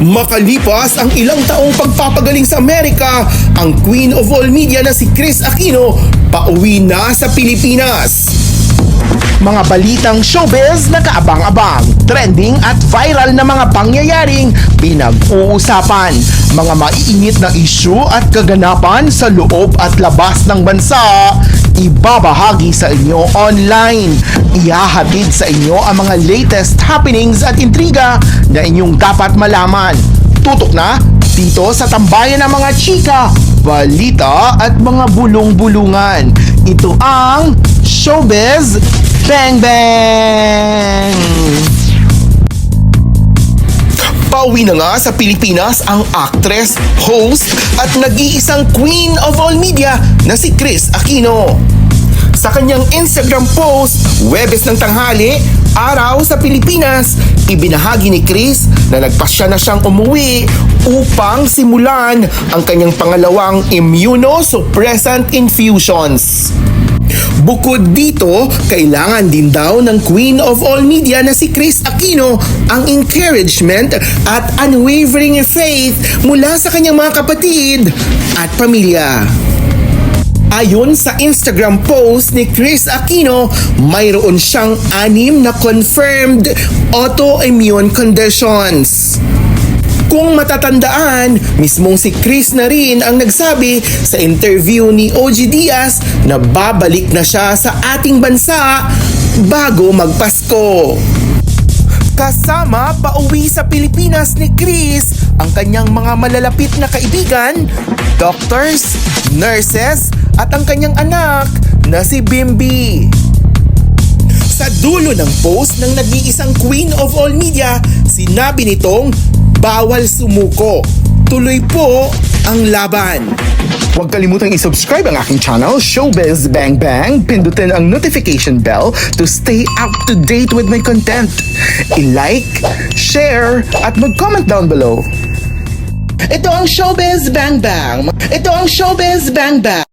Makalipas ang ilang taong pagpapagaling sa Amerika, ang Queen of All Media na si Kris Aquino pauwi na sa Pilipinas. Mga balitang showbiz na kaabang-abang, trending at viral na mga pangyayaring pinag-uusapan, mga maiinit na issue at kaganapan sa loob at labas ng bansa, ibabahagi sa inyo online. Ihahatid sa inyo ang mga latest happenings at intriga na inyong dapat malaman. Tutok na dito sa tambayan ng mga chika, balita at mga bulong-bulungan. Ito ang Showbiz Bang Bang! Pauwi na nga sa Pilipinas ang actress, host at nag-iisang Queen of All Media na si Kris Aquino. Sa kanyang Instagram post, Huwebes ng tanghali, araw sa Pilipinas, ibinahagi ni Kris na nagpasya na siyang umuwi upang simulan ang kanyang pangalawang immunosuppressant infusions. Bukod dito, kailangan din daw ng Queen of All Media na si Kris Aquino ang encouragement at unwavering faith mula sa kanyang mga kapatid at pamilya. Ayon sa Instagram post ni Kris Aquino, mayroon siyang 6 na confirmed autoimmune conditions. Kung matatandaan, mismong si Kris na rin ang nagsabi sa interview ni OG Diaz na babalik na siya sa ating bansa bago magpasko. Kasama pauwi sa Pilipinas ni Kris ang kanyang mga malalapit na kaibigan, doctors, nurses at ang kanyang anak na si Bimbi. Sa dulo ng post ng nag-iisang Queen of All Media, sinabi nitong bawal sumuko. Tuloy po ang laban. Huwag kalimutang i-subscribe ang aking channel, Showbiz Bang Bang. Pindutin ang notification bell to stay up to date with my content. I-like, share, at mag-comment down below. Ito ang Showbiz Bang Bang. Ito ang Showbiz Bang Bang.